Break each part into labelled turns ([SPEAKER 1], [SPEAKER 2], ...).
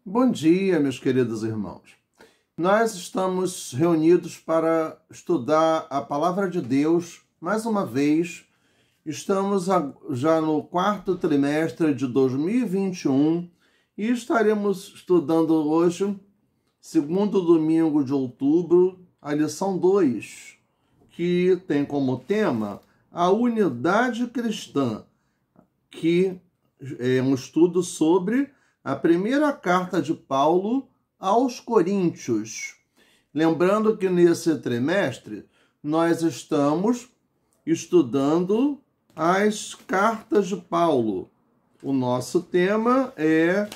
[SPEAKER 1] Bom dia, meus queridos irmãos. Nós estamos reunidos para estudar a Palavra de Deus mais uma vez. Estamos já no quarto trimestre de 2021 e estaremos estudando hoje, segundo domingo de outubro, a lição 2, que tem como tema a unidade cristã, que é um estudo sobre a primeira carta de Paulo aos Coríntios. Lembrando que nesse trimestre nós estamos estudando as cartas de Paulo. O nosso tema é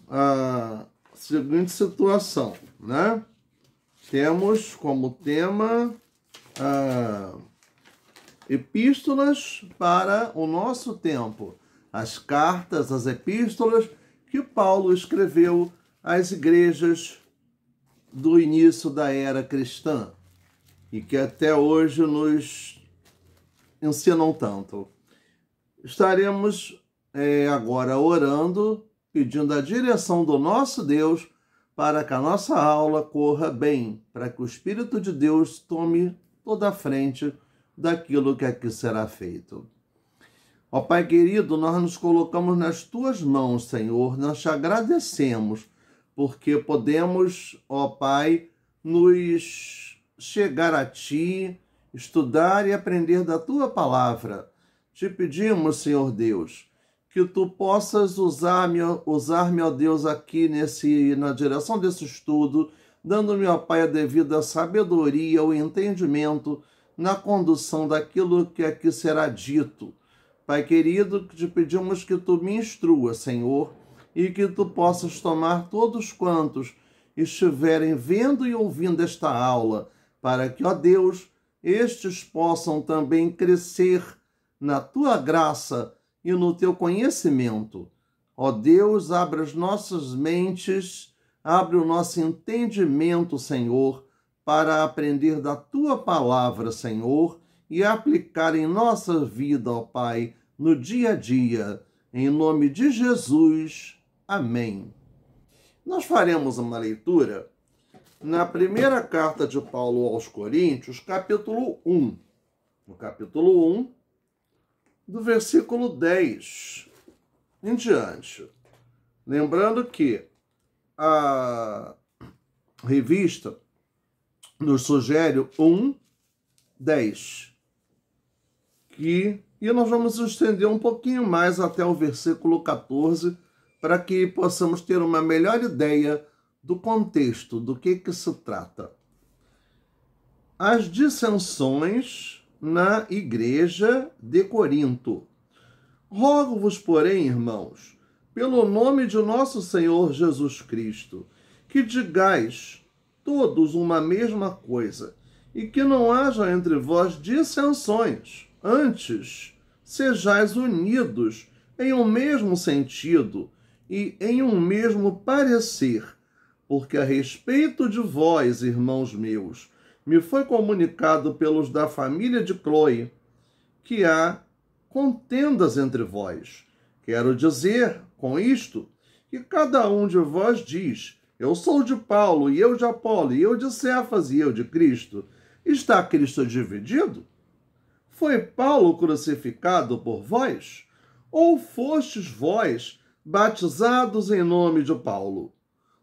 [SPEAKER 1] a seguinte situação, né? Temos como tema epístolas para o nosso tempo. As cartas, as epístolas que Paulo escreveu às igrejas do início da era cristã e que até hoje nos ensinam tanto. Estaremos agora orando, pedindo a direção do nosso Deus para que a nossa aula corra bem, para que o Espírito de Deus tome toda a frente daquilo que aqui será feito. Ó Pai querido, nós nos colocamos nas Tuas mãos, Senhor. Nós te agradecemos porque podemos, ó Pai, nos chegar a Ti, estudar e aprender da Tua palavra. Te pedimos, Senhor Deus, que Tu possas usar-me, ó Deus, aqui na direção desse estudo, dando-me, ó Pai, a devida sabedoria, o entendimento na condução daquilo que aqui será dito. Pai querido, te pedimos que Tu me instrua, Senhor, e que Tu possas tomar todos quantos estiverem vendo e ouvindo esta aula, para que, ó Deus, estes possam também crescer na Tua graça e no Teu conhecimento. Ó Deus, abra as nossas mentes, abre o nosso entendimento, Senhor, para aprender da Tua palavra, Senhor, e aplicar em nossa vida, ó Pai, no dia a dia. Em nome de Jesus. Amém. Nós faremos uma leitura na primeira carta de Paulo aos Coríntios, capítulo 1. No capítulo 1, do versículo 10 em diante. Lembrando que a revista nos sugere 1:10. E nós vamos estender um pouquinho mais até o versículo 14, para que possamos ter uma melhor ideia do contexto, do que se trata. As dissensões na igreja de Corinto. Rogo-vos, porém, irmãos, pelo nome de nosso Senhor Jesus Cristo, que digais todos uma mesma coisa, e que não haja entre vós dissensões. Antes, sejais unidos em um mesmo sentido e em um mesmo parecer, porque a respeito de vós, irmãos meus, me foi comunicado pelos da família de Cloe que há contendas entre vós. Quero dizer, com isto, que cada um de vós diz: eu sou de Paulo, e eu de Apolo, e eu de Cefas, e eu de Cristo. Está Cristo dividido? Foi Paulo crucificado por vós? Ou fostes vós batizados em nome de Paulo?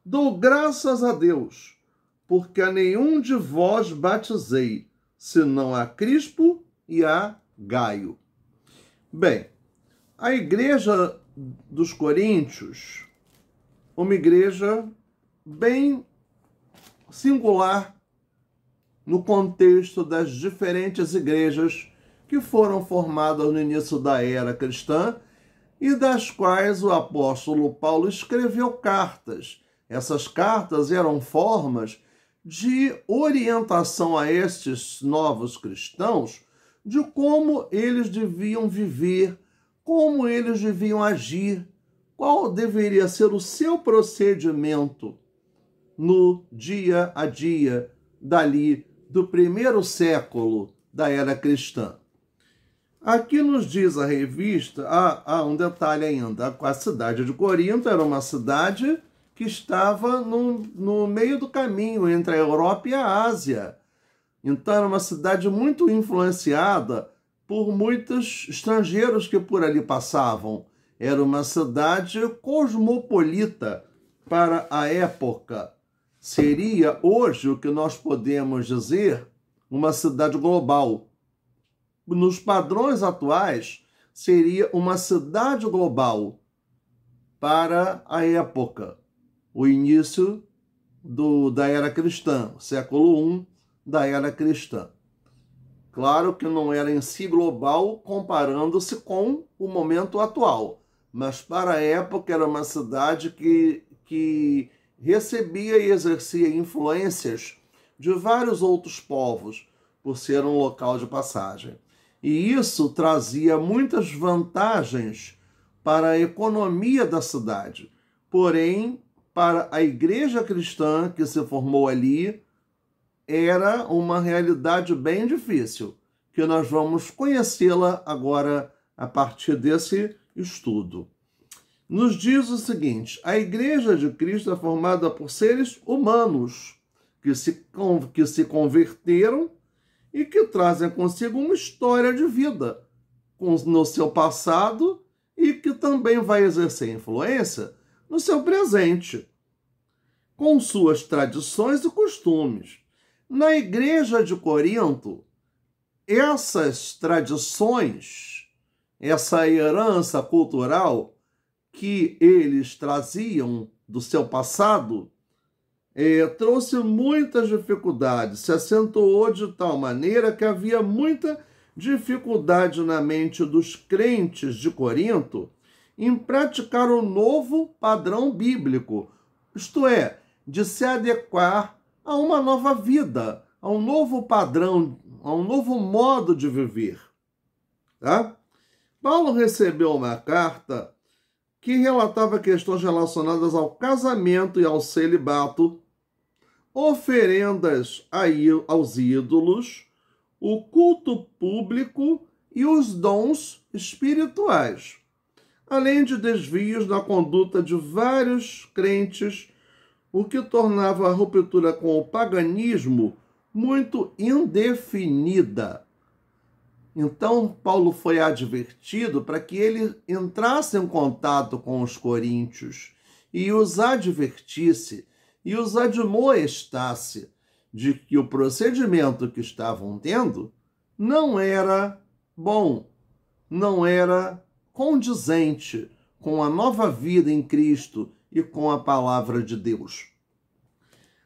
[SPEAKER 1] Dou graças a Deus, porque a nenhum de vós batizei, senão a Crispo e a Gaio. Bem, a igreja dos Coríntios, uma igreja bem singular no contexto das diferentes igrejas que foram formadas no início da era cristã e das quais o apóstolo Paulo escreveu cartas. Essas cartas eram formas de orientação a estes novos cristãos de como eles deviam viver, como eles deviam agir, qual deveria ser o seu procedimento no dia a dia dali do primeiro século da era cristã. Aqui nos diz a revista, um detalhe ainda, a cidade de Corinto era uma cidade que estava no meio do caminho entre a Europa e a Ásia. Então era uma cidade muito influenciada por muitos estrangeiros que por ali passavam. Era uma cidade cosmopolita para a época. Seria hoje o que nós podemos dizer uma cidade global. Nos padrões atuais, seria uma cidade global para a época, o início da era cristã, século I da era cristã. Claro que não era em si global comparando-se com o momento atual, mas para a época era uma cidade que recebia e exercia influências de vários outros povos, por ser um local de passagem. E isso trazia muitas vantagens para a economia da cidade. Porém, para a igreja cristã que se formou ali, era uma realidade bem difícil, que nós vamos conhecê-la agora a partir desse estudo. Nos diz o seguinte: a igreja de Cristo é formada por seres humanos que se converteram e que trazem consigo uma história de vida no seu passado e que também vai exercer influência no seu presente, com suas tradições e costumes. Na igreja de Corinto, essas tradições, essa herança cultural que eles traziam do seu passado, trouxe muitas dificuldades, se acentuou de tal maneira que havia muita dificuldade na mente dos crentes de Corinto em praticar o novo padrão bíblico, isto é, de se adequar a uma nova vida, a um novo padrão, a um novo modo de viver. Tá? Paulo recebeu uma carta que relatava questões relacionadas ao casamento e ao celibato, oferendas aos ídolos, o culto público e os dons espirituais, além de desvios na conduta de vários crentes, o que tornava a ruptura com o paganismo muito indefinida. Então, Paulo foi advertido para que ele entrasse em contato com os coríntios e os advertisse e os admoestasse de que o procedimento que estavam tendo não era bom, não era condizente com a nova vida em Cristo e com a palavra de Deus.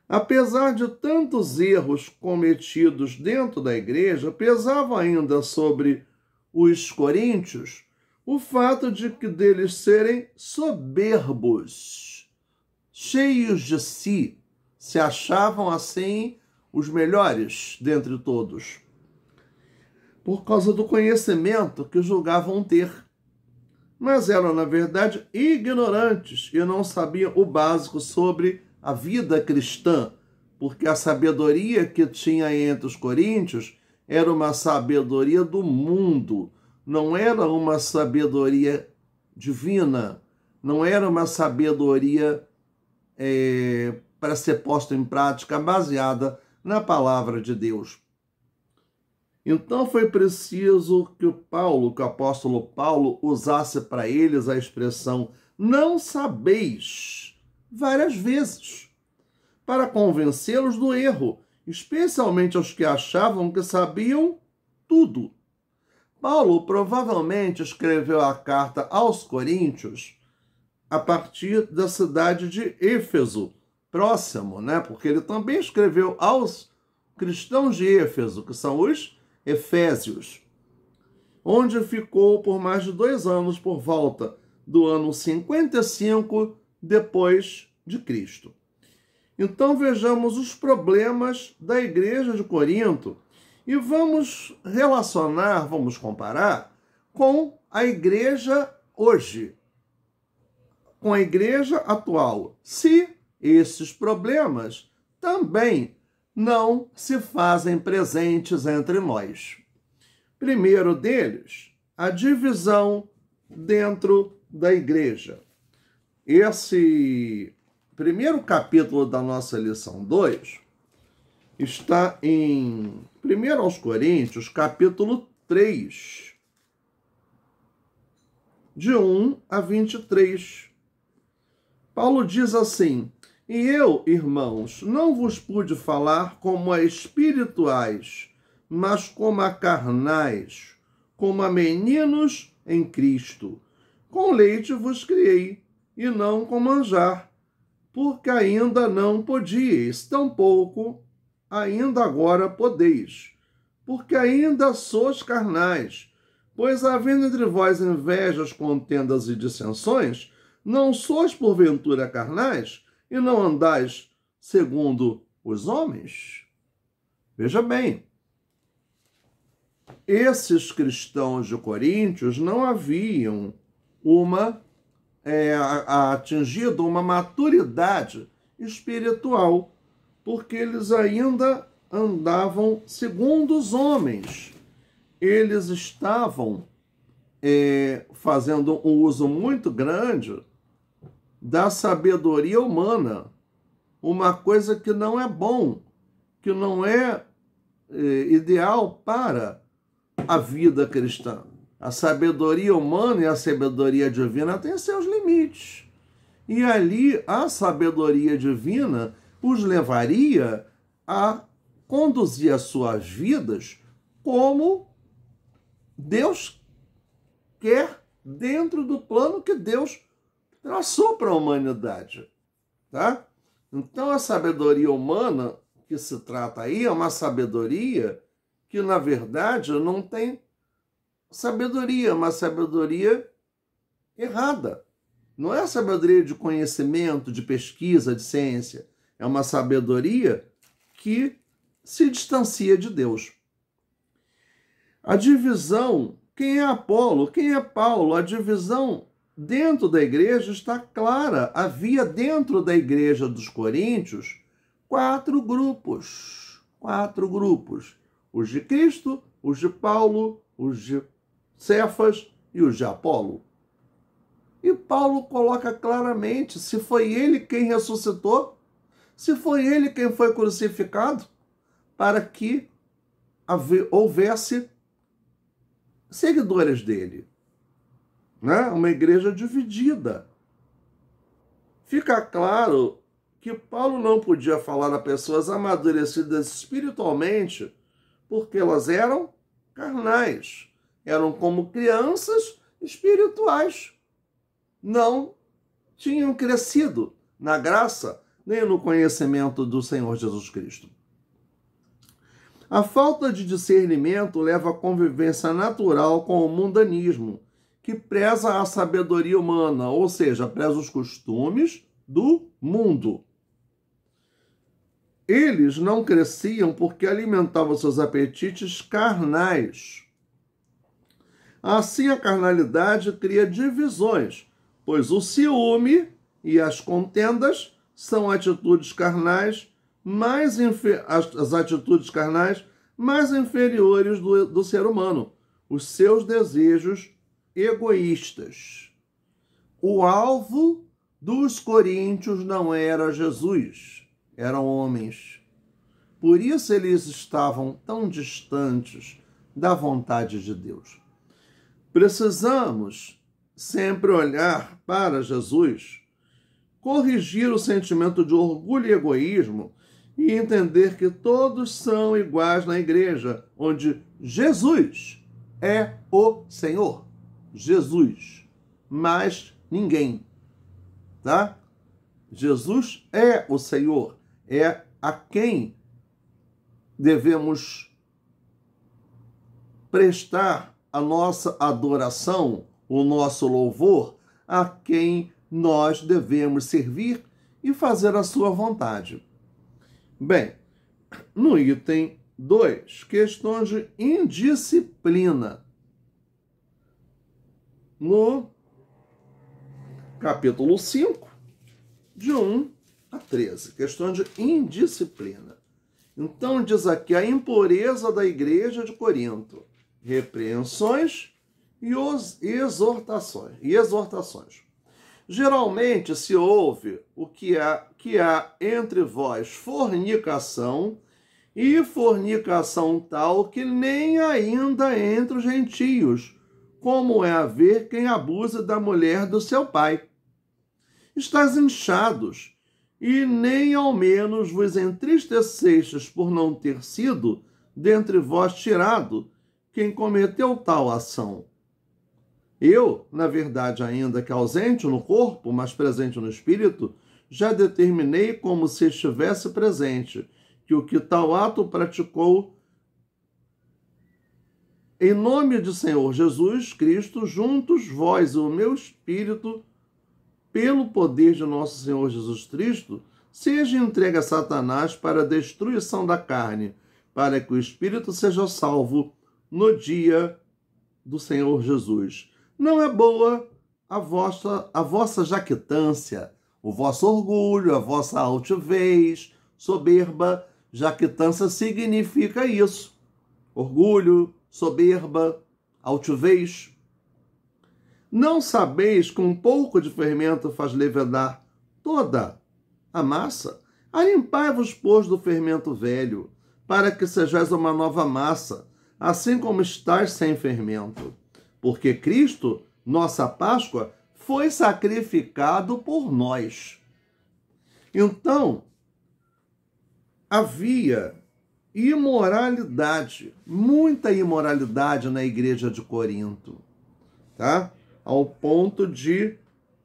[SPEAKER 1] Apesar de tantos erros cometidos dentro da igreja, pesava ainda sobre os coríntios o fato de que deles serem soberbos, cheios de si, se achavam assim os melhores dentre todos, por causa do conhecimento que julgavam ter. Mas eram, na verdade, ignorantes e não sabiam o básico sobre a vida cristã, porque a sabedoria que tinha entre os coríntios era uma sabedoria do mundo, não era uma sabedoria divina, não era uma sabedoria para ser posta em prática baseada na palavra de Deus. Então foi preciso que o apóstolo Paulo usasse para eles a expressão "não sabeis" várias vezes, para convencê-los do erro, especialmente aos que achavam que sabiam tudo. Paulo provavelmente escreveu a carta aos Coríntios a partir da cidade de Éfeso, próximo, né? Porque ele também escreveu aos cristãos de Éfeso, que são os Efésios, onde ficou por mais de 2 anos, por volta do ano 55 depois de Cristo. Então vejamos os problemas da igreja de Corinto e vamos relacionar, vamos comparar com a igreja hoje, com a igreja atual, se esses problemas também não se fazem presentes entre nós. Primeiro deles, a divisão dentro da igreja. Esse primeiro capítulo da nossa lição 2 está em 1 aos Coríntios, capítulo 3, de 1 a 23. Paulo diz assim: E eu, irmãos, não vos pude falar como a espirituais, mas como a carnais, como a meninos em Cristo. Com leite vos criei, e não com manjar, porque ainda não podíeis, tampouco ainda agora podeis, porque ainda sois carnais. Pois havendo entre vós invejas, contendas e dissensões, não sois porventura carnais, e não andais segundo os homens? Veja bem, esses cristãos de Coríntios não haviam atingido uma maturidade espiritual, porque eles ainda andavam segundo os homens. Eles estavam fazendo um uso muito grande da sabedoria humana, uma coisa que não é bom, que não é ideal para a vida cristã. A sabedoria humana e a sabedoria divina têm seus limites. E ali a sabedoria divina os levaria a conduzir as suas vidas como Deus quer, dentro do plano que Deus traçou para a humanidade, tá? Então a sabedoria humana que se trata aí é uma sabedoria que, na verdade, não tem sabedoria, é uma sabedoria errada. Não é a sabedoria de conhecimento, de pesquisa, de ciência. É uma sabedoria que se distancia de Deus. A divisão, quem é Apolo, quem é Paulo, a divisão dentro da igreja está clara. Havia dentro da igreja dos Coríntios quatro grupos. Os de Cristo, os de Paulo, os de Cefas e os de Apolo. E Paulo coloca claramente se foi ele quem ressuscitou, se foi ele quem foi crucificado, para que houvesse seguidores dele. Né? Uma igreja dividida. Fica claro que Paulo não podia falar a pessoas amadurecidas espiritualmente, porque elas eram carnais, eram como crianças espirituais. Não tinham crescido na graça nem no conhecimento do Senhor Jesus Cristo. A falta de discernimento leva à convivência natural com o mundanismo, que preza a sabedoria humana, ou seja, preza os costumes do mundo. Eles não cresciam porque alimentavam seus apetites carnais. Assim, a carnalidade cria divisões, pois o ciúme e as contendas são atitudes carnais as atitudes carnais mais inferiores do ser humano, os seus desejos egoístas. O alvo dos coríntios não era Jesus, eram homens. Por isso eles estavam tão distantes da vontade de Deus. Precisamos sempre olhar para Jesus, corrigir o sentimento de orgulho e egoísmo e entender que todos são iguais na igreja, onde Jesus é o Senhor. Jesus, mais ninguém, tá? Jesus é o Senhor, é a quem devemos prestar a nossa adoração, o nosso louvor, a quem nós devemos servir e fazer a sua vontade. Bem, no item 2, questões de indisciplina. No capítulo 5, de 1 a 13, questões de indisciplina. Então diz aqui a impureza da igreja de Corinto. repreensões e exortações. Geralmente se ouve o que há entre vós fornicação, e fornicação tal que nem ainda entre os gentios, como é haver quem abuse da mulher do seu pai. Estais inchados, e nem ao menos vos entristecestes por não ter sido dentre vós tirado quem cometeu tal ação. Eu, na verdade, ainda que ausente no corpo, mas presente no espírito, já determinei como se estivesse presente, que o que tal ato praticou em nome do Senhor Jesus Cristo, juntos vós e o meu espírito, pelo poder de nosso Senhor Jesus Cristo, seja entregue a Satanás para a destruição da carne, para que o espírito seja salvo no dia do Senhor Jesus. Não é boa a vossa jactância, o vosso orgulho, a vossa altivez, soberba. Jactância significa isso: orgulho, soberba, altivez. Não sabeis que um pouco de fermento faz levedar toda a massa? Alimpai-vos, pois, do fermento velho, para que sejais uma nova massa, assim como estáis sem fermento. Porque Cristo, nossa Páscoa, foi sacrificado por nós. Então, havia imoralidade, muita imoralidade na igreja de Corinto, tá? Ao ponto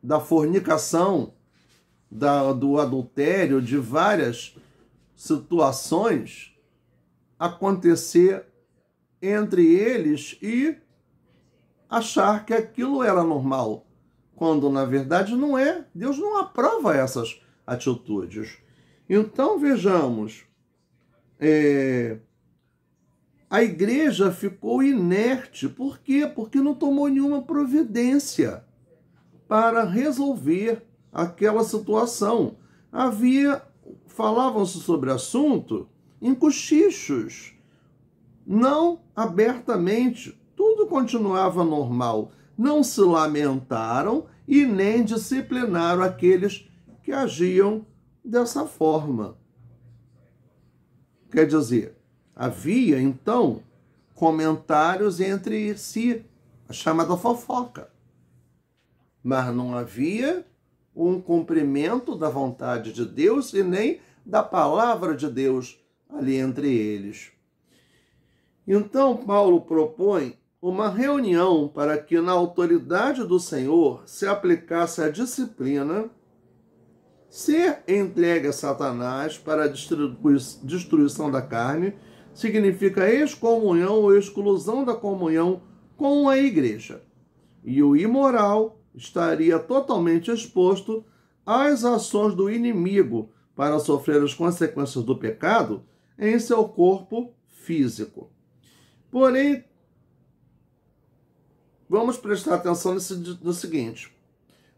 [SPEAKER 1] da fornicação, do adultério, de várias situações acontecer entre eles e achar que aquilo era normal, quando na verdade não é. Deus não aprova essas atitudes. Então vejamos, a igreja ficou inerte. Por quê? Porque não tomou nenhuma providência para resolver aquela situação. Falavam-se sobre o assunto em cochichos, não abertamente. Tudo continuava normal. Não se lamentaram e nem disciplinaram aqueles que agiam dessa forma. Quer dizer, havia, então, comentários entre si, a chamada fofoca. Mas não havia um cumprimento da vontade de Deus e nem da palavra de Deus ali entre eles. Então, Paulo propõe uma reunião para que, na autoridade do Senhor, se aplicasse a disciplina, ser entregue a Satanás para a destruição da carne, significa excomunhão ou exclusão da comunhão com a igreja. E o imoral estaria totalmente exposto às ações do inimigo para sofrer as consequências do pecado em seu corpo físico. Porém, vamos prestar atenção no seguinte: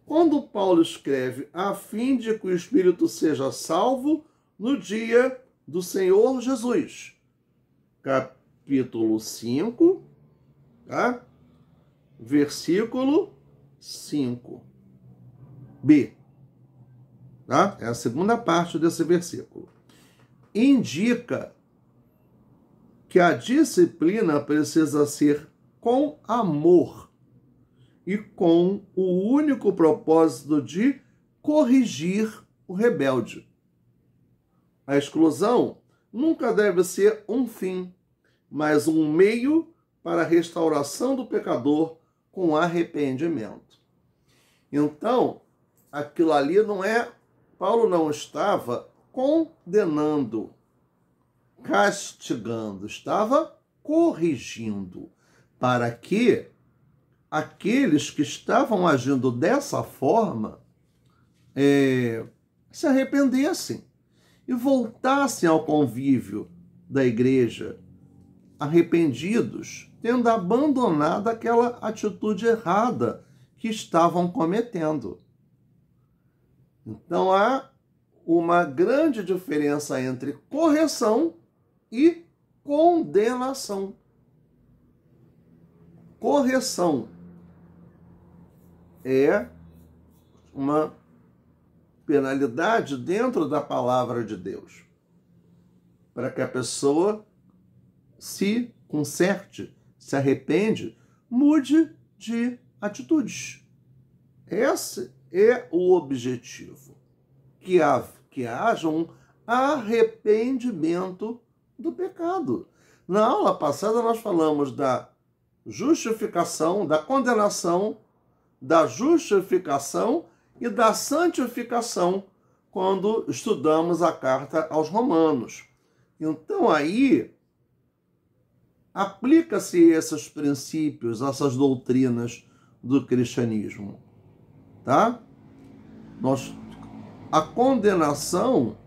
[SPEAKER 1] quando Paulo escreve a fim de que o espírito seja salvo no dia do Senhor Jesus, capítulo 5, tá? Versículo 5b, tá? É a segunda parte desse versículo. Indica que a disciplina precisa ser com amor e com o único propósito de corrigir o rebelde. A exclusão nunca deve ser um fim, mas um meio para a restauração do pecador com arrependimento. Então, aquilo ali não é... Paulo não estava condenando, castigando, estava corrigindo, para que aqueles que estavam agindo dessa forma se arrependessem e voltassem ao convívio da igreja, arrependidos, tendo abandonado aquela atitude errada que estavam cometendo. Então há uma grande diferença entre correção e condenação. correção. É uma penalidade dentro da palavra de Deus, para que a pessoa se conserte, se arrepende, mude de atitudes. Esse é o objetivo, que haja um arrependimento do pecado. Na aula passada nós falamos da justificação, da condenação, da justificação e da santificação, quando estudamos a carta aos Romanos. Então aí aplica-se esses princípios, essas doutrinas do cristianismo, tá? A condenação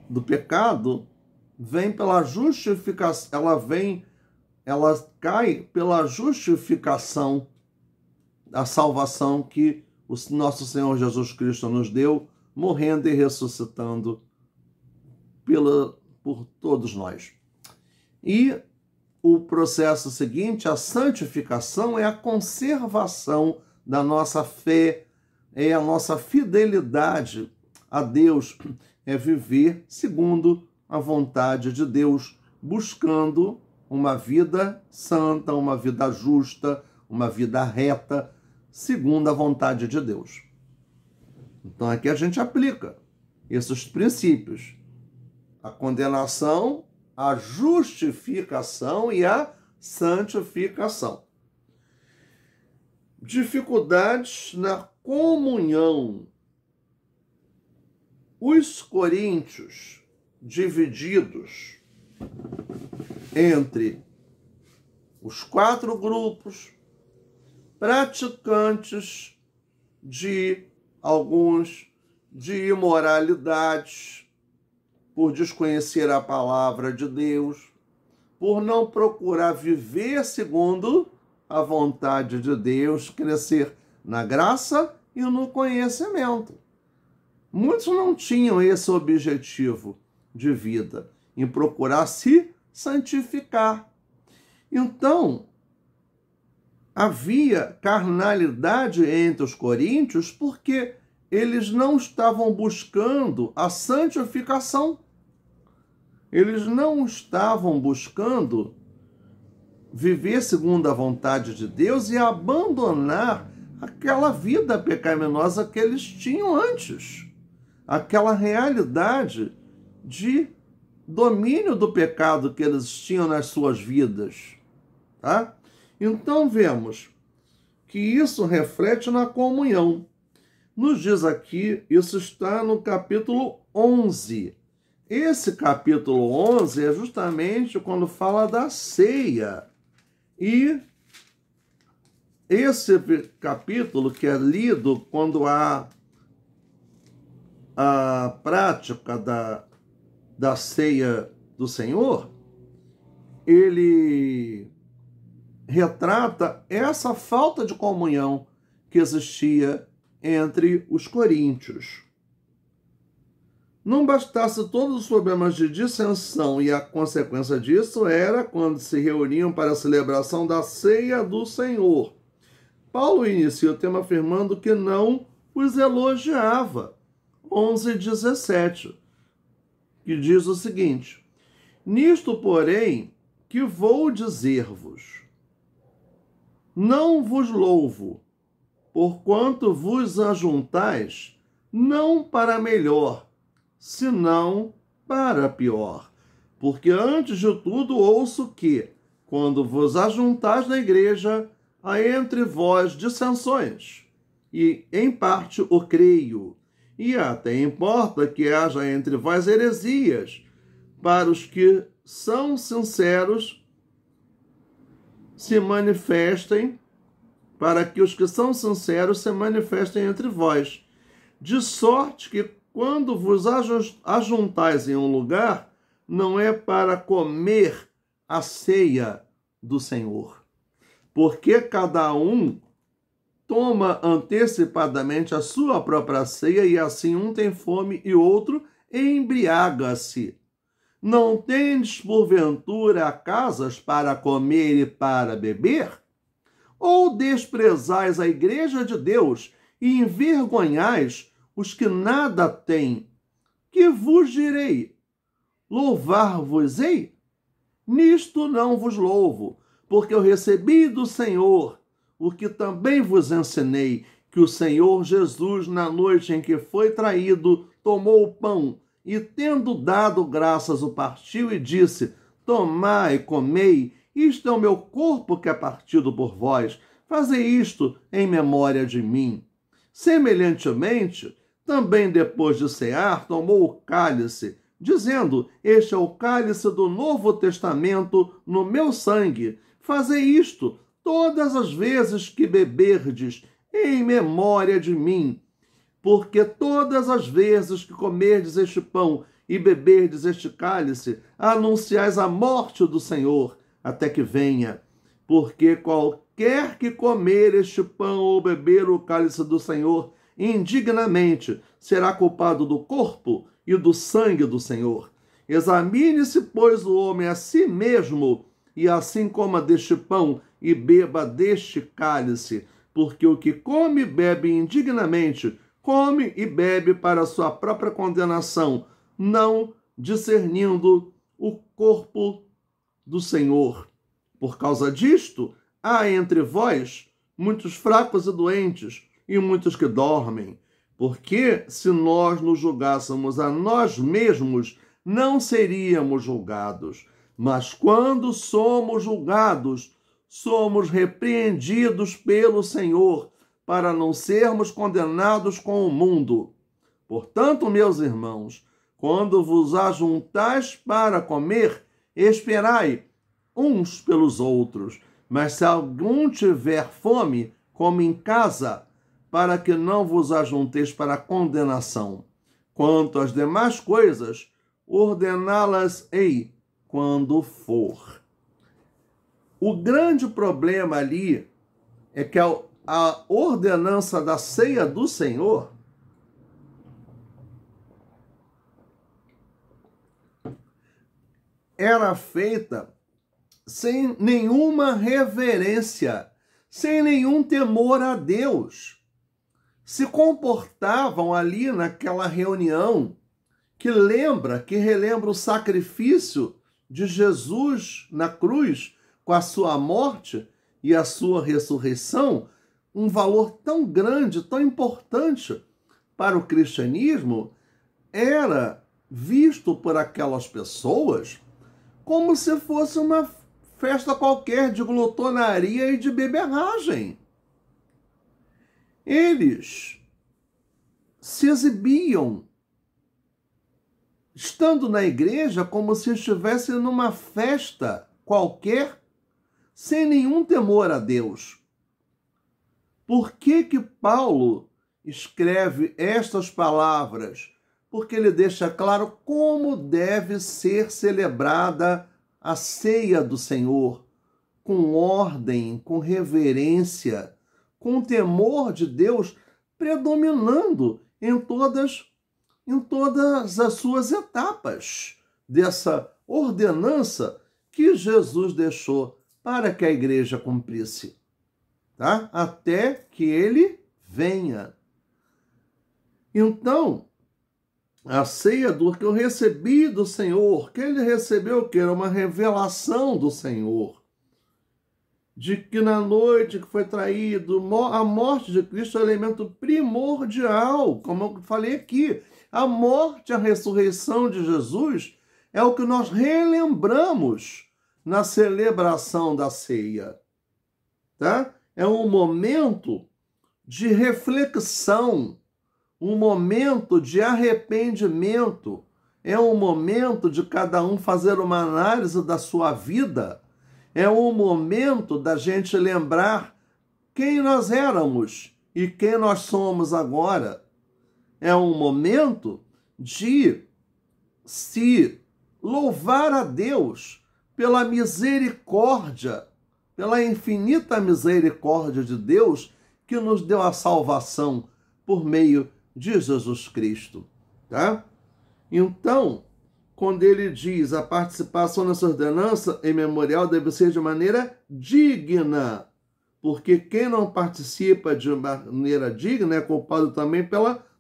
[SPEAKER 1] do pecado vem pela justificação, ela cai pela justificação da salvação que o nosso Senhor Jesus Cristo nos deu, morrendo e ressuscitando por todos nós. E o processo seguinte, a santificação, é a conservação da nossa fé, é a nossa fidelidade a Deus, é viver segundo a vontade de Deus, buscando uma vida santa, uma vida justa, uma vida reta, segundo a vontade de Deus. Então aqui a gente aplica esses princípios: a condenação, a justificação e a santificação. Dificuldades na comunhão. Os coríntios, divididos entre os 4 grupos, praticantes de alguns de imoralidades, por desconhecer a palavra de Deus, por não procurar viver segundo a vontade de Deus, crescer na graça e no conhecimento. Muitos não tinham esse objetivo de vida, em procurar se santificar. Então, havia carnalidade entre os coríntios porque eles não estavam buscando a santificação. Eles não estavam buscando viver segundo a vontade de Deus e abandonar aquela vida pecaminosa que eles tinham antes. Aquela realidade de domínio do pecado que eles tinham nas suas vidas. Tá? Então vemos que isso reflete na comunhão. Nos diz aqui, isso está no capítulo 11. Esse capítulo 11 é justamente quando fala da ceia. E esse capítulo, que é lido quando há a prática da ceia do Senhor, ele retrata essa falta de comunhão que existia entre os coríntios. Não bastasse todos os problemas de dissensão, e a consequência disso era quando se reuniam para a celebração da ceia do Senhor. Paulo inicia o tema afirmando que não os elogiava. 11:17, que diz o seguinte: nisto, porém, que vou dizer-vos, não vos louvo, porquanto vos ajuntais, não para melhor, senão para pior. Porque antes de tudo ouço que, quando vos ajuntais na igreja, há entre vós dissensões, e em parte o creio, e até importa que haja entre vós heresias, para os que são sinceros se manifestem, para que os que são sinceros se manifestem entre vós, de sorte que quando vos ajuntais em um lugar, não é para comer a ceia do Senhor, porque cada um toma antecipadamente a sua própria ceia, e assim um tem fome e outro embriaga-se. Não tendes, porventura, casas para comer e para beber? Ou desprezais a igreja de Deus e envergonhais os que nada têm? Que vos direi? Louvar-vos-ei? Nisto não vos louvo, porque eu recebi do Senhor o que também vos ensinei, que o Senhor Jesus, na noite em que foi traído, tomou o pão e, tendo dado graças, o partiu e disse: Tomai, comei, isto é o meu corpo que é partido por vós. Fazei isto em memória de mim. Semelhantemente, também depois de cear, tomou o cálice, dizendo: Este é o cálice do Novo Testamento no meu sangue. Fazei isto todas as vezes que beberdes, em memória de mim. Porque todas as vezes que comerdes este pão e beberdes este cálice, anunciais a morte do Senhor, até que venha. Porque qualquer que comer este pão ou beber o cálice do Senhor indignamente será culpado do corpo e do sangue do Senhor. Examine-se, pois, o homem a si mesmo, e assim coma deste pão e beba deste cálice, porque o que come e bebe indignamente, come e bebe para a sua própria condenação, não discernindo o corpo do Senhor. Por causa disto, há entre vós muitos fracos e doentes, e muitos que dormem. Porque se nós nos julgássemos a nós mesmos, não seríamos julgados. Mas quando somos julgados, somos repreendidos pelo Senhor, para não sermos condenados com o mundo. Portanto, meus irmãos, quando vos ajuntais para comer, esperai uns pelos outros. Mas se algum tiver fome, come em casa, para que não vos ajunteis para a condenação. Quanto às demais coisas, ordená-las-ei quando for. O grande problema ali é que a ordenança da ceia do Senhor era feita sem nenhuma reverência, sem nenhum temor a Deus. Se comportavam ali naquela reunião que relembra o sacrifício de Jesus na cruz, com a sua morte e a sua ressurreição, um valor tão grande, tão importante para o cristianismo, era visto por aquelas pessoas como se fosse uma festa qualquer de glutonaria e de beberragem. Eles se exibiam, estando na igreja, como se estivessem numa festa qualquer, sem nenhum temor a Deus. Por que Paulo escreve estas palavras? Porque ele deixa claro como deve ser celebrada a ceia do Senhor, com ordem, com reverência, com o temor de Deus predominando em todas as suas etapas dessa ordenança que Jesus deixou para que a igreja cumprisse, tá? Até que ele venha. Então, a ceia do que eu recebi do Senhor, que ele recebeu, que era uma revelação do Senhor, de que na noite que foi traído, a morte de Cristo é o elemento primordial, como eu falei aqui. A morte, a ressurreição de Jesus é o que nós relembramos na celebração da ceia, tá? É um momento de reflexão, um momento de arrependimento, é um momento de cada um fazer uma análise da sua vida, é um momento da gente lembrar quem nós éramos e quem nós somos agora. É um momento de se louvar a Deus pela misericórdia, pela infinita misericórdia de Deus que nos deu a salvação por meio de Jesus Cristo, tá? Então, quando ele diz a participação nessa ordenança em memorial deve ser de maneira digna, porque quem não participa de maneira digna é culpado também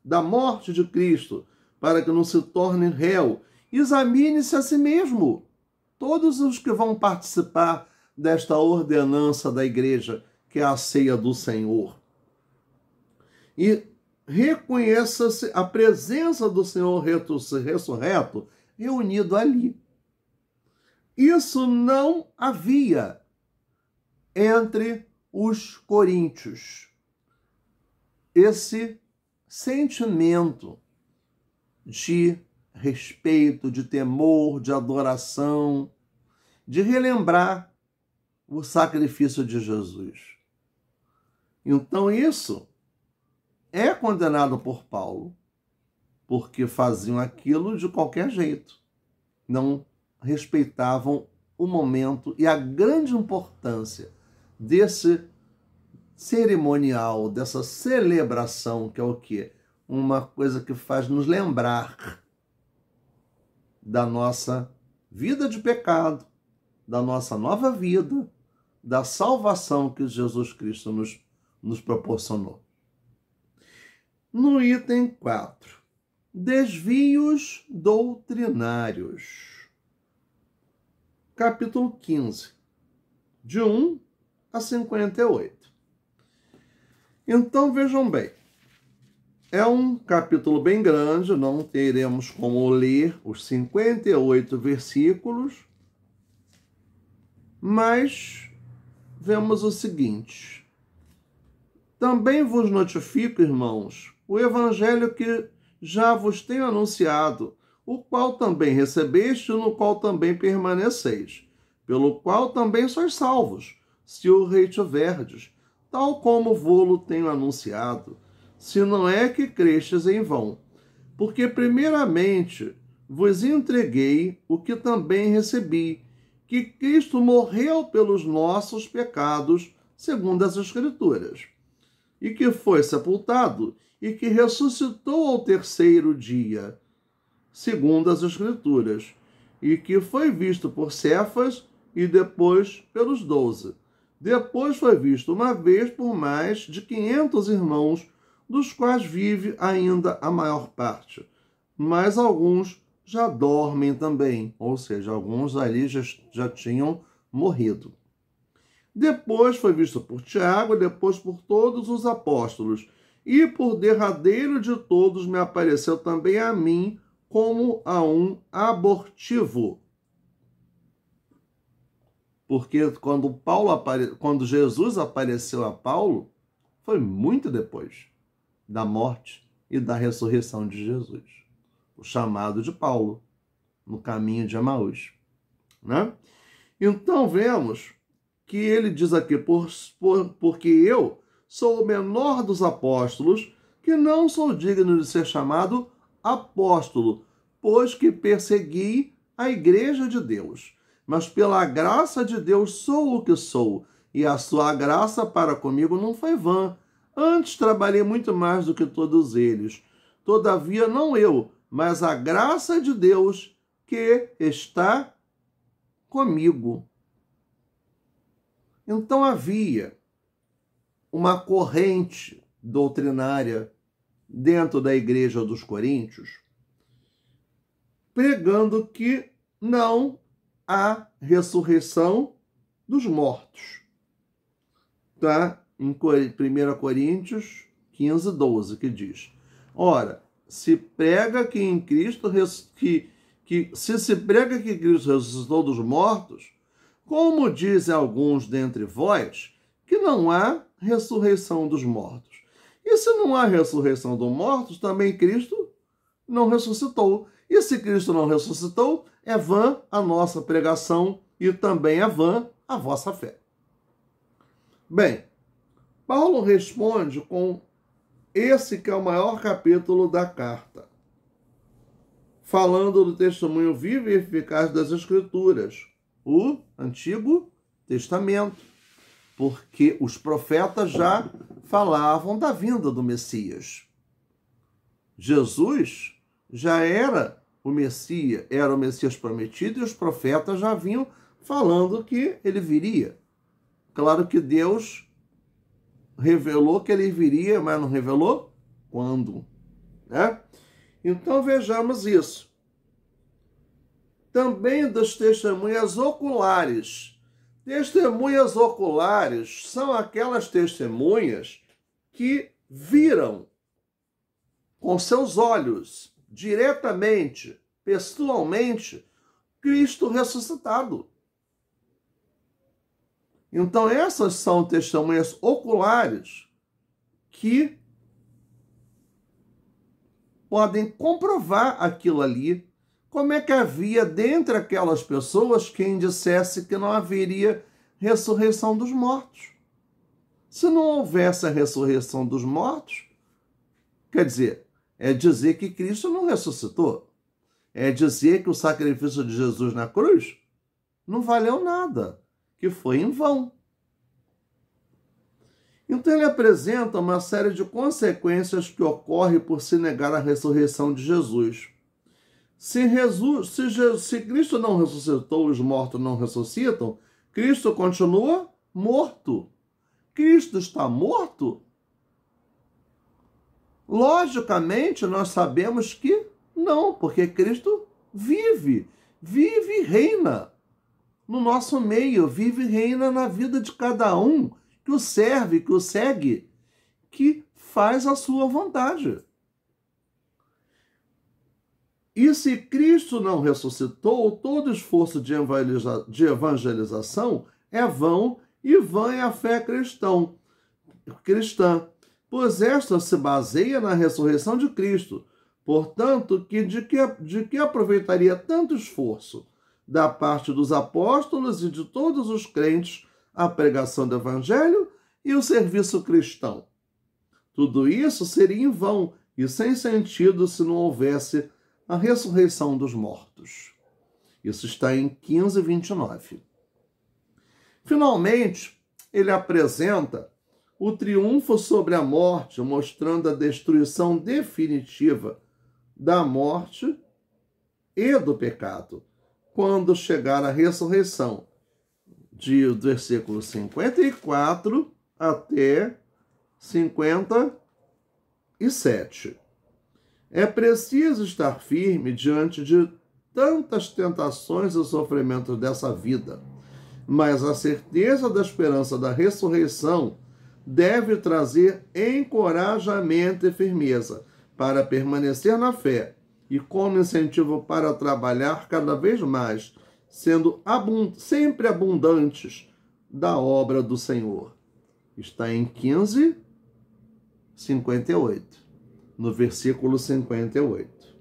[SPEAKER 1] da morte de Cristo, para que não se torne réu. Examine-se a si mesmo. Todos os que vão participar desta ordenança da igreja, que é a ceia do Senhor. E reconheça-se a presença do Senhor ressurreto reunido ali. Isso não havia entre os coríntios. Esse sentimento de respeito, de temor, de adoração, de relembrar o sacrifício de Jesus. Então isso é condenado por Paulo, porque faziam aquilo de qualquer jeito. Não respeitavam o momento e a grande importância desse cerimonial, dessa celebração, que é o quê? Uma coisa que faz nos lembrar da nossa vida de pecado, da nossa nova vida, da salvação que Jesus Cristo nos proporcionou. No item 4, desvios doutrinários. Capítulo 15, de 1 a 58. Então, vejam bem, é um capítulo bem grande, não teremos como ler os 58 versículos, mas vemos o seguinte: também vos notifico, irmãos, o evangelho que já vos tenho anunciado, o qual também recebeste e no qual também permaneceis, pelo qual também sois salvos, se o reitiverdes, tal como vô-lo tenho anunciado, se não é que crestes em vão. Porque primeiramente vos entreguei o que também recebi, que Cristo morreu pelos nossos pecados, segundo as Escrituras, e que foi sepultado, e que ressuscitou ao terceiro dia, segundo as Escrituras, e que foi visto por Cefas e depois pelos 12. Depois foi visto uma vez por mais de 500 irmãos, dos quais vive ainda a maior parte. Mas alguns já dormem também, ou seja, alguns ali já tinham morrido. Depois foi visto por Tiago, depois por todos os apóstolos, e por derradeiro de todos me apareceu também a mim como a um abortivo. Porque quando Jesus apareceu a Paulo, foi muito depois da morte e da ressurreição de Jesus. O chamado de Paulo, no caminho de Emaús. Né? Então vemos que ele diz aqui, porque eu sou o menor dos apóstolos, que não sou digno de ser chamado apóstolo, pois que persegui a igreja de Deus. Mas pela graça de Deus sou o que sou, e a sua graça para comigo não foi vã. Antes trabalhei muito mais do que todos eles. Todavia não eu, mas a graça de Deus que está comigo. Então havia uma corrente doutrinária dentro da igreja dos coríntios, pregando que não há ressurreição dos mortos. Tá? Em 1 Coríntios 15, 12, que diz: ora, se prega que em Cristo se prega que Cristo ressuscitou dos mortos, como dizem alguns dentre vós, que não há ressurreição dos mortos. E se não há ressurreição dos mortos, também Cristo não ressuscitou. E se Cristo não ressuscitou, é vã a nossa pregação e também é vã a vossa fé. Bem, Paulo responde com esse que é o maior capítulo da carta, falando do testemunho vivo e eficaz das Escrituras, o Antigo Testamento, porque os profetas já falavam da vinda do Messias. Jesus já era o Messias era o Messias prometido e os profetas já vinham falando que ele viria. Claro que Deus revelou que ele viria, mas não revelou quando, né? Então vejamos isso. Também das testemunhas oculares. Testemunhas oculares são aquelas testemunhas que viram com seus olhos, diretamente, pessoalmente, Cristo ressuscitado. Então essas são testemunhas oculares que podem comprovar aquilo ali. Como é que havia dentre aquelas pessoas quem dissesse que não haveria ressurreição dos mortos? Se não houvesse a ressurreição dos mortos, quer dizer, é dizer que Cristo não ressuscitou. É dizer que o sacrifício de Jesus na cruz não valeu nada, que foi em vão. Então ele apresenta uma série de consequências que ocorrem por se negar a ressurreição de Jesus. Se Cristo não ressuscitou, os mortos não ressuscitam, Cristo continua morto. Cristo está morto? Logicamente, nós sabemos que não, porque Cristo vive e reina no nosso meio, vive e reina na vida de cada um que o serve, que o segue, que faz a sua vontade. E se Cristo não ressuscitou, todo esforço de evangelização é vão, e vã é a fé cristã, pois esta se baseia na ressurreição de Cristo. Portanto, de que aproveitaria tanto esforço da parte dos apóstolos e de todos os crentes a pregação do evangelho e o serviço cristão? Tudo isso seria em vão e sem sentido se não houvesse a ressurreição dos mortos. Isso está em 15:29. Finalmente, ele apresenta o triunfo sobre a morte, mostrando a destruição definitiva da morte e do pecado, quando chegar a ressurreição, do versículo 54 até 57. É preciso estar firme diante de tantas tentações e sofrimentos dessa vida, mas a certeza da esperança da ressurreição deve trazer encorajamento e firmeza para permanecer na fé e como incentivo para trabalhar cada vez mais, sendo sempre abundantes da obra do Senhor. Está em 15:58, no versículo 58.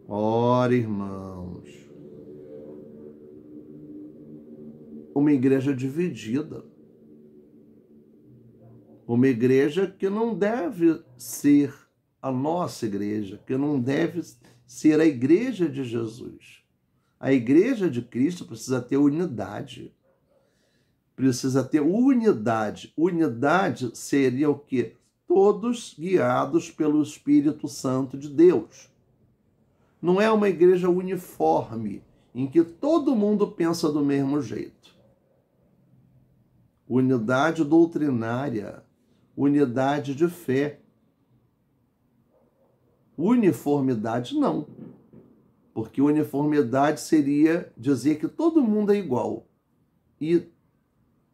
[SPEAKER 1] Ora, irmãos, uma igreja dividida, uma igreja que não deve ser a nossa igreja, que não deve ser a igreja de Jesus. A igreja de Cristo precisa ter unidade. Precisa ter unidade. Unidade seria o quê? Todos guiados pelo Espírito Santo de Deus. Não é uma igreja uniforme, em que todo mundo pensa do mesmo jeito. Unidade doutrinária, unidade de fé. Uniformidade não, porque uniformidade seria dizer que todo mundo é igual. E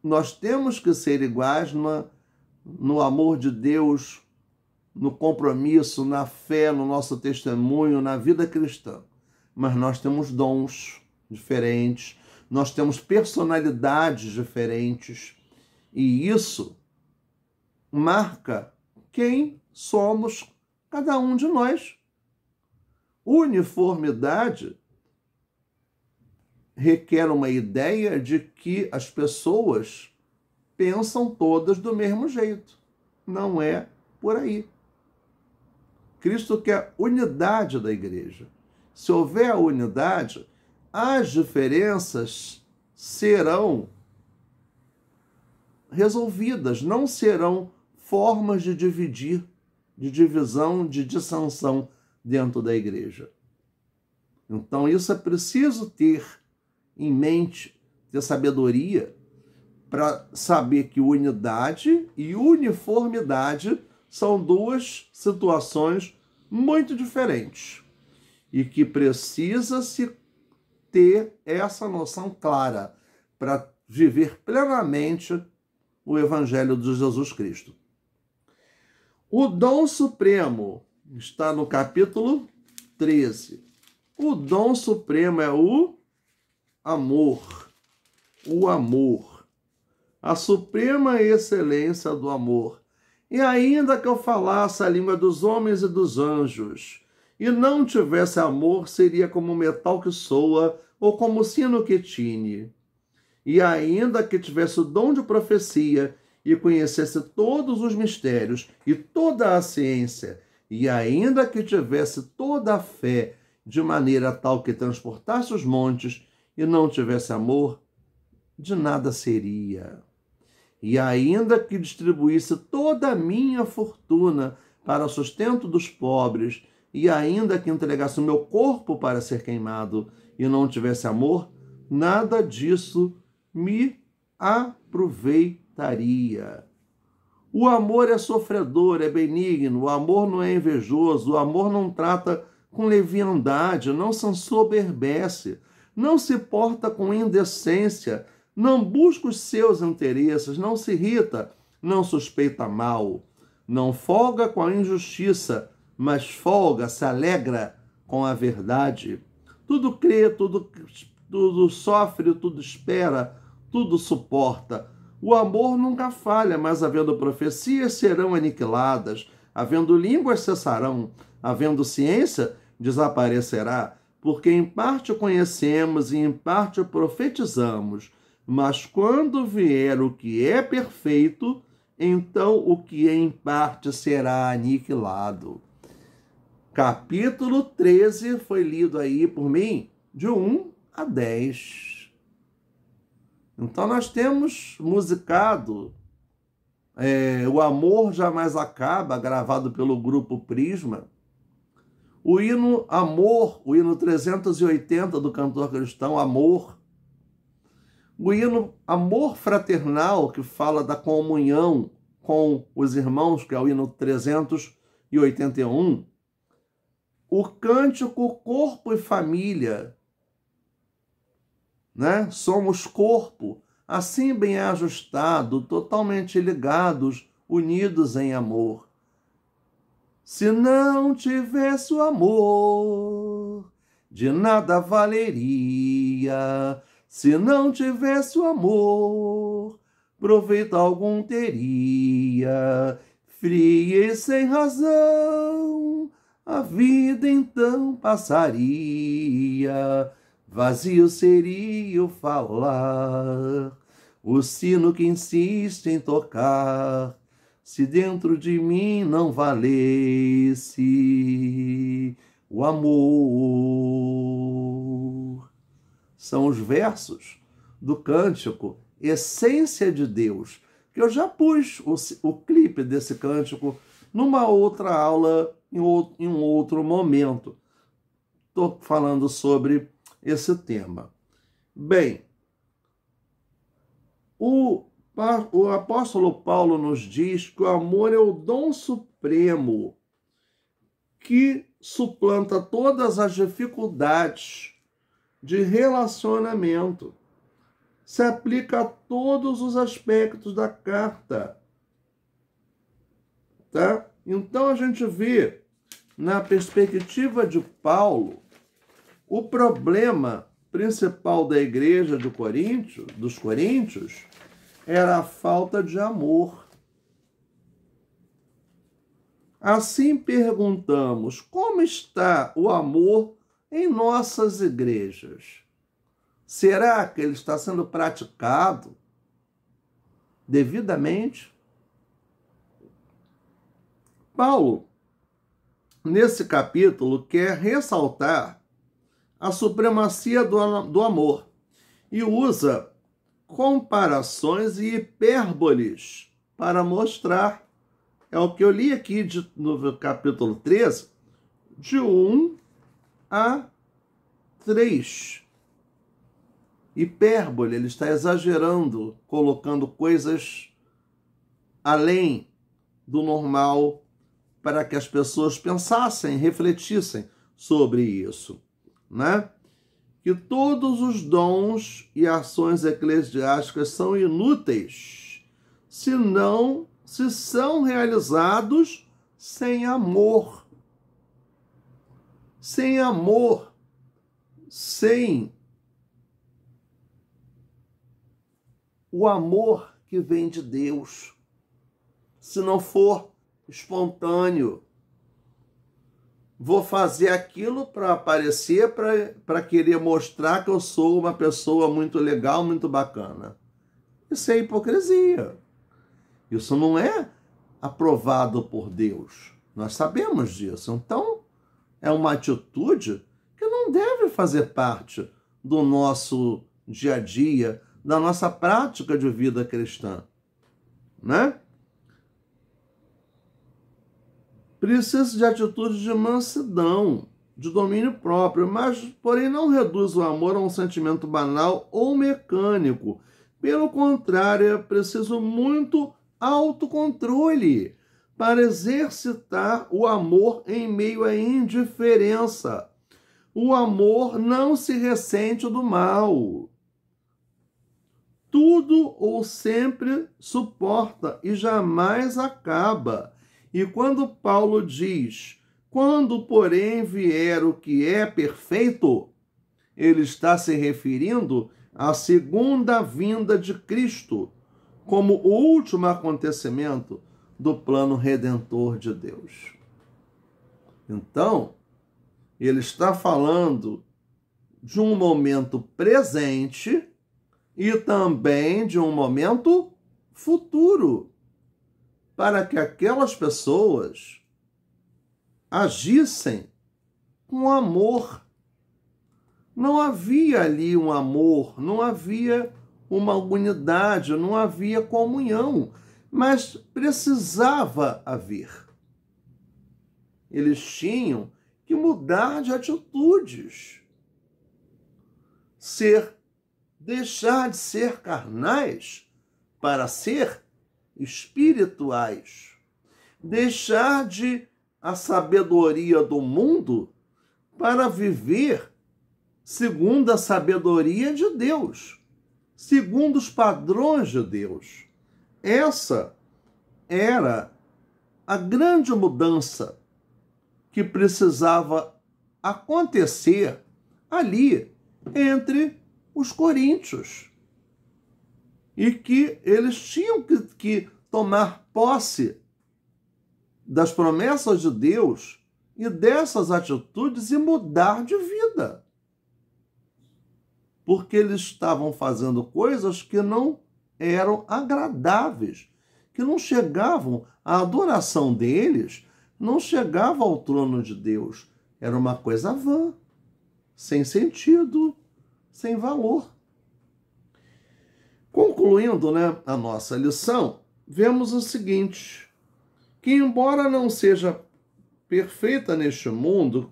[SPEAKER 1] nós temos que ser iguais no amor de Deus, no compromisso, na fé, no nosso testemunho, na vida cristã. Mas nós temos dons diferentes, nós temos personalidades diferentes, e isso marca quem somos cada um de nós. Uniformidade requer uma ideia de que as pessoas pensam todas do mesmo jeito. Não é por aí. Cristo quer unidade da igreja. Se houver a unidade, as diferenças serão resolvidas, não serão formas de dividir, de divisão, de dissensão dentro da igreja. Então, isso é preciso ter em mente, ter sabedoria, para saber que unidade e uniformidade são duas situações muito diferentes e que precisa-se ter essa noção clara para viver plenamente o Evangelho de Jesus Cristo. O dom supremo está no capítulo 13. O dom supremo é o amor. O amor. A suprema excelência do amor. E ainda que eu falasse a língua dos homens e dos anjos, e não tivesse amor, seria como metal que soa, ou como sino que tine. E ainda que tivesse o dom de profecia, e conhecesse todos os mistérios e toda a ciência, e ainda que tivesse toda a fé, de maneira tal que transportasse os montes, e não tivesse amor, de nada seria. E ainda que distribuísse toda a minha fortuna para o sustento dos pobres, e ainda que entregasse o meu corpo para ser queimado, e não tivesse amor, nada disso me aproveitaria. O amor é sofredor, é benigno, o amor não é invejoso, o amor não trata com leviandade, não se ensoberbece, não se porta com indecência, não busca os seus interesses, não se irrita, não suspeita mal, não folga com a injustiça, mas folga, se alegra com a verdade. Tudo crê, tudo sofre, tudo espera, tudo suporta. O amor nunca falha, mas havendo profecias serão aniquiladas, havendo línguas cessarão, havendo ciência desaparecerá, porque em parte conhecemos e em parte profetizamos. Mas quando vier o que é perfeito, então o que é em parte será aniquilado. Capítulo 13 foi lido aí por mim, de 1 a 10. Então nós temos musicado O Amor Jamais Acaba, gravado pelo Grupo Prisma. O hino Amor, o hino 380 do cantor cristão Amor. O hino Amor Fraternal, que fala da comunhão com os irmãos, que é o hino 381. O cântico Corpo e Família, né? Somos corpo, assim bem ajustado, totalmente ligados, unidos em amor. Se não tivesse o amor, de nada valeria. Se não tivesse o amor, proveito algum teria. Fria e sem razão, a vida então passaria. Vazio seria o falar, o sino que insiste em tocar, se dentro de mim não valesse o amor. São os versos do cântico Essência de Deus, que eu já pus o clipe desse cântico numa outra aula, em um outro momento. Estou falando sobre esse tema. Bem, o apóstolo Paulo nos diz que o amor é o dom supremo que suplanta todas as dificuldades de relacionamento. Se aplica a todos os aspectos da carta. Tá? Então a gente vê, na perspectiva de Paulo, o problema principal da igreja de Corinto, dos coríntios, era a falta de amor. Assim perguntamos, como está o amor em nossas igrejas? Será que ele está sendo praticado devidamente? Paulo, nesse capítulo, quer ressaltar a supremacia do amor e usa comparações e hipérboles para mostrar. É o que eu li aqui no capítulo 13, de 1 a 3. Hipérbole, ele está exagerando, colocando coisas além do normal para que as pessoas pensassem, refletissem sobre isso, né? Que todos os dons e ações eclesiásticas são inúteis se são realizados sem amor. Sem amor, sem o amor que vem de Deus. Se não for espontâneo, vou fazer aquilo para aparecer, para querer mostrar que eu sou uma pessoa muito legal, muito bacana. Isso é hipocrisia. Isso não é aprovado por Deus. Nós sabemos disso. Então, é uma atitude que não deve fazer parte do nosso dia a dia, da nossa prática de vida cristã, né? Precisa de atitude de mansidão, de domínio próprio, mas, porém, não reduz o amor a um sentimento banal ou mecânico. Pelo contrário, é preciso muito autocontrole para exercitar o amor em meio à indiferença. O amor não se ressente do mal. Tudo ou sempre suporta e jamais acaba. E quando Paulo diz, quando, porém, vier o que é perfeito, ele está se referindo à segunda vinda de Cristo, como o último acontecimento do plano redentor de Deus. Então, ele está falando de um momento presente e também de um momento futuro, para que aquelas pessoas agissem com amor. Não havia ali um amor, não havia uma unidade, não havia comunhão, mas precisava haver. Eles tinham que mudar de atitudes, deixar de ser carnais para ser espirituais, deixar de a sabedoria do mundo para viver segundo a sabedoria de Deus, segundo os padrões de Deus. Essa era a grande mudança que precisava acontecer ali entre os coríntios. E que eles tinham que tomar posse das promessas de Deus e dessas atitudes e mudar de vida. Porque eles estavam fazendo coisas que não eram agradáveis, que não chegavam, a adoração deles não chegava ao trono de Deus. Era uma coisa vã, sem sentido, sem valor. Concluindo, a nossa lição, vemos o seguinte, que embora não seja perfeita neste mundo,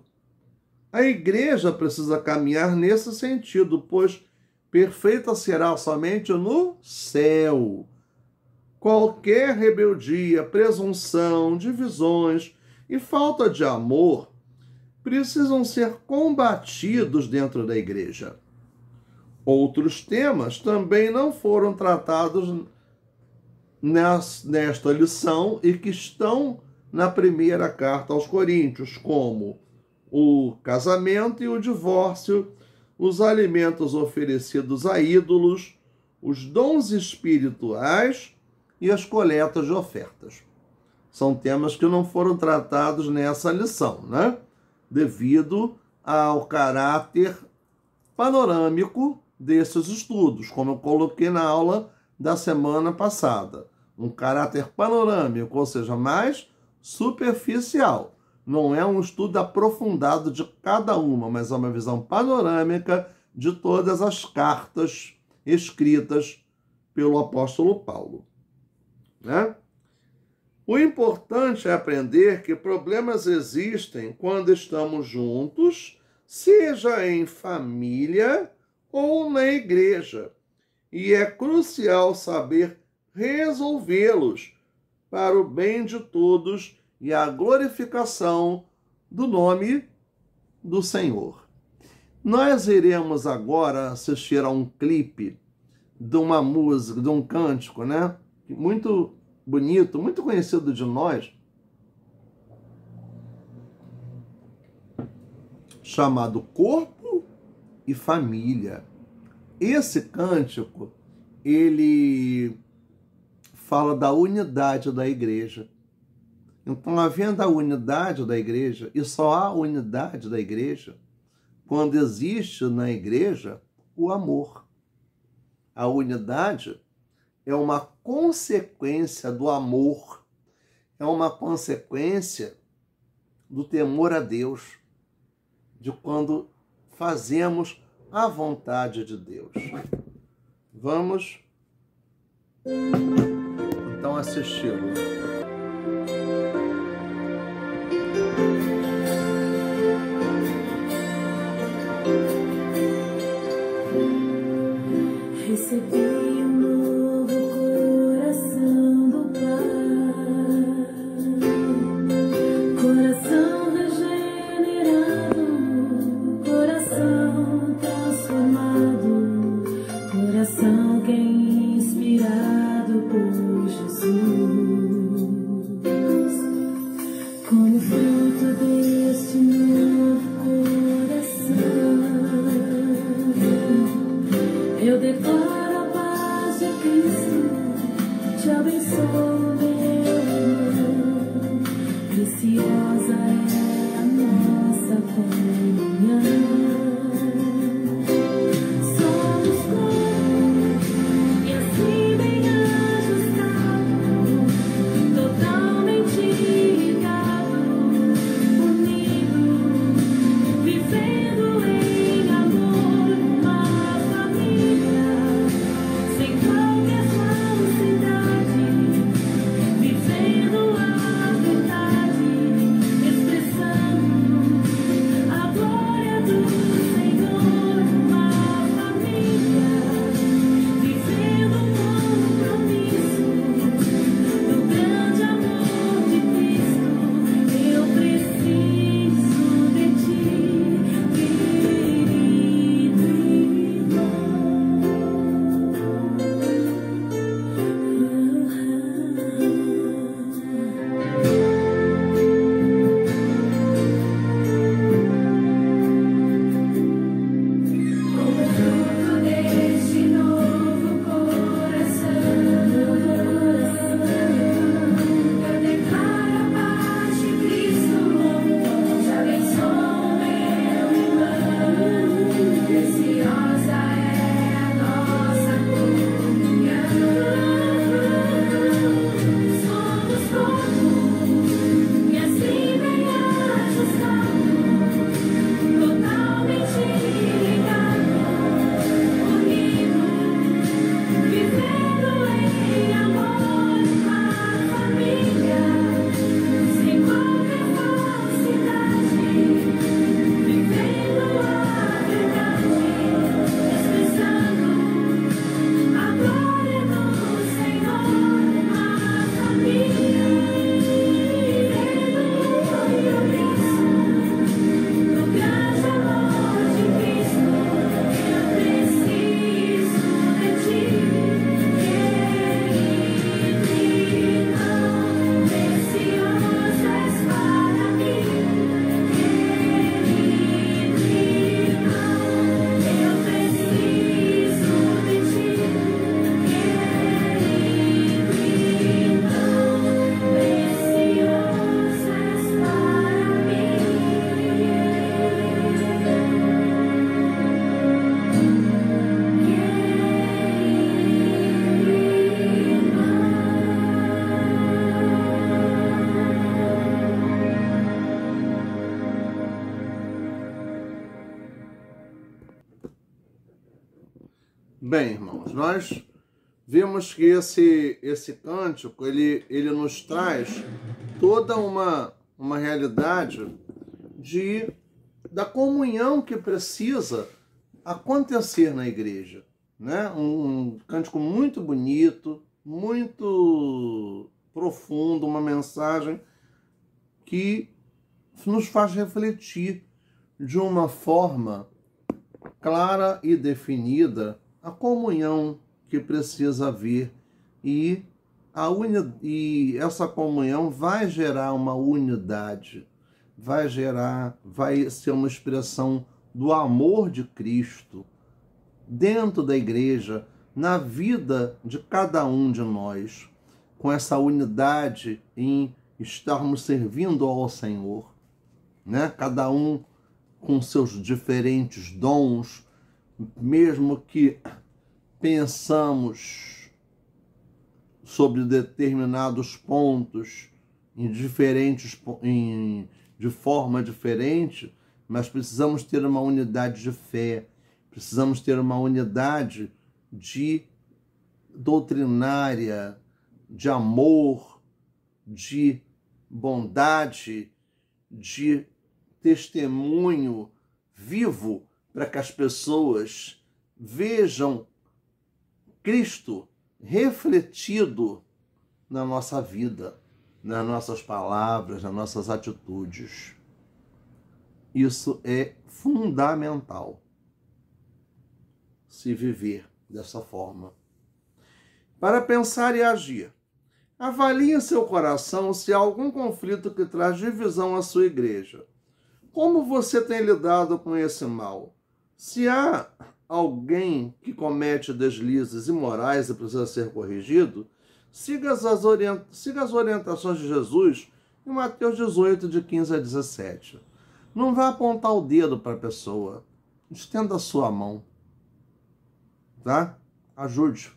[SPEAKER 1] a igreja precisa caminhar nesse sentido, pois perfeita será somente no céu. Qualquer rebeldia, presunção, divisões e falta de amor precisam ser combatidos dentro da igreja. Outros temas também não foram tratados nesta lição e que estão na primeira carta aos Coríntios, como o casamento e o divórcio, os alimentos oferecidos a ídolos, os dons espirituais e as coletas de ofertas. São temas que não foram tratados nessa lição, devido ao caráter panorâmico desses estudos, como eu coloquei na aula da semana passada. Um caráter panorâmico, ou seja, mais superficial. Não é um estudo aprofundado de cada uma, mas é uma visão panorâmica de todas as cartas escritas pelo apóstolo Paulo. O importante é aprender que problemas existem quando estamos juntos, seja em família ou na igreja, e é crucial saber resolvê-los para o bem de todos e a glorificação do nome do Senhor. Nós iremos agora assistir a um clipe de uma música, de um cântico, né? Muito bonito, muito conhecido de nós, chamado Corpo e Família. Esse cântico, ele fala da unidade da igreja. Então, havendo a unidade da igreja, e só há unidade da igreja quando existe na igreja o amor. A unidade é uma consequência do amor, é uma consequência do temor a Deus, de quando fazemos a vontade de Deus. Vamos então assisti-lo.
[SPEAKER 2] Recebi um novo coração do Pai, coração regenerado, coração transformado, coração que é inspirado por Jesus. Como fruto deste novo coração, eu declaro a paz de Cristo, te abençoo, meu irmão. Preciosa é a nossa comunhão. Somos corpo e assim bem ajustado, totalmente ligado, unido, vivendo em amor, uma família, sem qualquer falsidade, vivendo a verdade, expressando a glória do Senhor, uma família, vivendo um compromisso do grande amor de Cristo. Eu preciso de ti, querido Como fruto deste novo coração, eu declaro a paz de Cristo, te abençoo, meu irmão. Preciosa é a nossa comunhão. Somos corpo e assim bem ajustado, totalmente ligado, unido, vivendo em amor, uma família, sem qualquer falsidade, vivendo a verdade, expressando a glória do Senhor, uma família, vivendo o compromisso do grande amor de Cristo. Eu preciso de ti, querido irmão. Precioso és para mim, querido irmão. Eu preciso de ti, querido irmão. Precioso és para
[SPEAKER 1] Bem, irmãos, nós vimos que esse cântico, ele nos traz toda uma realidade da comunhão que precisa acontecer na igreja, né? Um cântico muito bonito, muito profundo, uma mensagem que nos faz refletir de uma forma clara e definida a comunhão que precisa haver e e essa comunhão vai gerar uma unidade, vai ser uma expressão do amor de Cristo dentro da igreja, na vida de cada um de nós, com essa unidade em estarmos servindo ao Senhor, né? Cada um com seus diferentes dons, mesmo que pensamos sobre determinados pontos de forma diferente, mas precisamos ter uma unidade de fé, precisamos ter uma unidade de doutrinária, de amor, de bondade, de testemunho vivo, para que as pessoas vejam Cristo refletido na nossa vida, nas nossas palavras, nas nossas atitudes. Isso é fundamental, se viver dessa forma. Para pensar e agir, avalie em seu coração se há algum conflito que traz divisão à sua igreja. Como você tem lidado com esse mal? Se há alguém que comete deslizes imorais e precisa ser corrigido, siga as orientações de Jesus em Mateus 18, de 15 a 17. Não vá apontar o dedo para a pessoa. Estenda a sua mão. Tá? Ajude.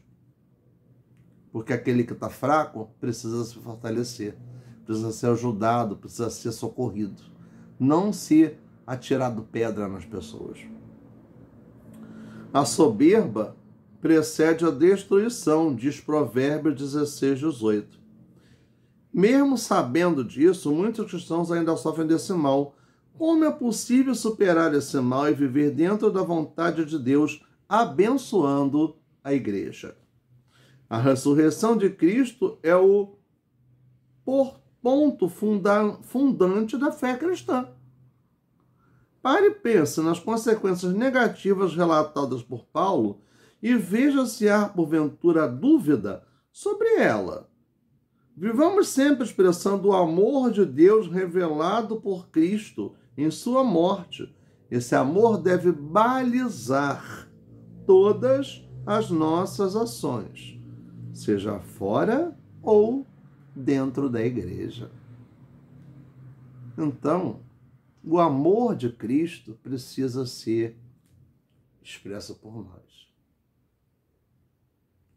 [SPEAKER 1] Porque aquele que está fraco precisa se fortalecer, precisa ser ajudado, precisa ser socorrido. Não ser atirado pedra nas pessoas. A soberba precede a destruição, diz Provérbios 16, 18. Mesmo sabendo disso, muitos cristãos ainda sofrem desse mal. Como é possível superar esse mal e viver dentro da vontade de Deus, abençoando a igreja? A ressurreição de Cristo é o ponto fundante da fé cristã. Pare e pense nas consequências negativas relatadas por Paulo e veja se há, porventura, dúvida sobre ela. Vivamos sempre expressando o amor de Deus revelado por Cristo em sua morte. Esse amor deve balizar todas as nossas ações, seja fora ou dentro da igreja. Então, o amor de Cristo precisa ser expresso por nós.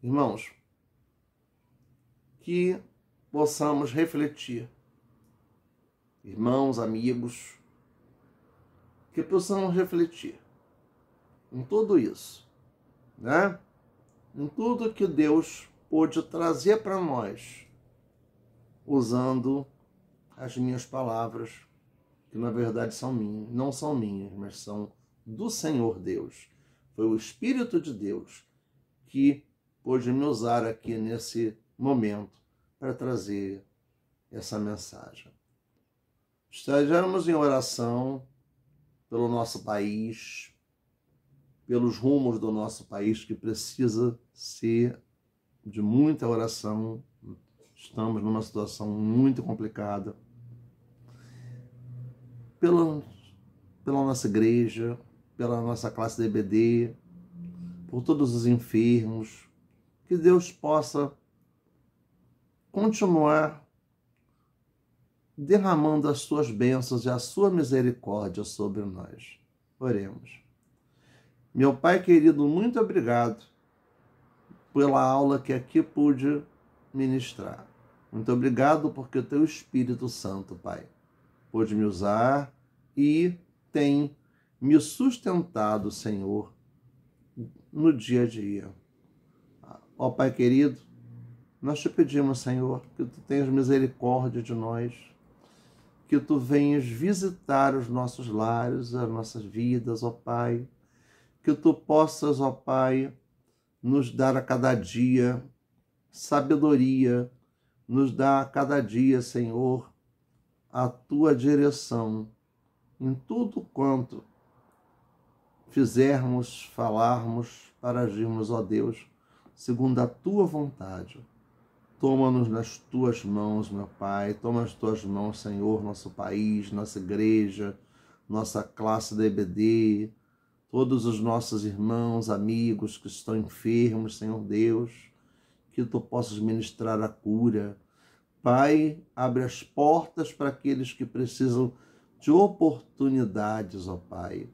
[SPEAKER 1] Irmãos, que possamos refletir, irmãos, amigos, que possamos refletir em tudo isso, né? Em tudo que Deus pôde trazer para nós, usando as minhas palavras, que na verdade são minhas, não são minhas, mas são do Senhor Deus. Foi o Espírito de Deus que pôde me usar aqui nesse momento para trazer essa mensagem. Estejamos em oração pelo nosso país, pelos rumos do nosso país, que precisa ser de muita oração. Estamos numa situação muito complicada. Pela nossa igreja, pela nossa classe de EBD, por todos os enfermos, que Deus possa continuar derramando as suas bênçãos e a sua misericórdia sobre nós. Oremos. Meu Pai querido, muito obrigado pela aula que aqui pude ministrar. Muito obrigado porque o Teu Espírito Santo, Pai, pôde me usar e tem me sustentado, Senhor, no dia a dia. Ó Pai querido, nós te pedimos, Senhor, que Tu tenhas misericórdia de nós, que tu venhas visitar os nossos lares, as nossas vidas, ó Pai, que tu possas, ó Pai, nos dar a cada dia sabedoria, nos dar a cada dia, Senhor, a tua direção em tudo quanto fizermos, falarmos, para agirmos, ó Deus, segundo a tua vontade. Toma-nos nas tuas mãos, meu Pai, toma nas tuas mãos, Senhor, nosso país, nossa igreja, nossa classe da EBD, todos os nossos irmãos, amigos que estão enfermos, Senhor Deus, que tu possas ministrar a cura. Pai, abre as portas para aqueles que precisam de oportunidades, ó Pai.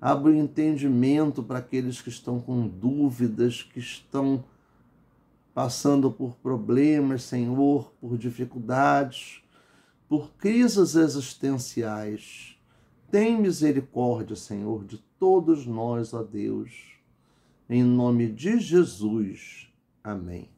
[SPEAKER 1] Abre o entendimento para aqueles que estão com dúvidas, que estão passando por problemas, Senhor, por dificuldades, por crises existenciais. Tem misericórdia, Senhor, de todos nós, ó Deus. Em nome de Jesus. Amém.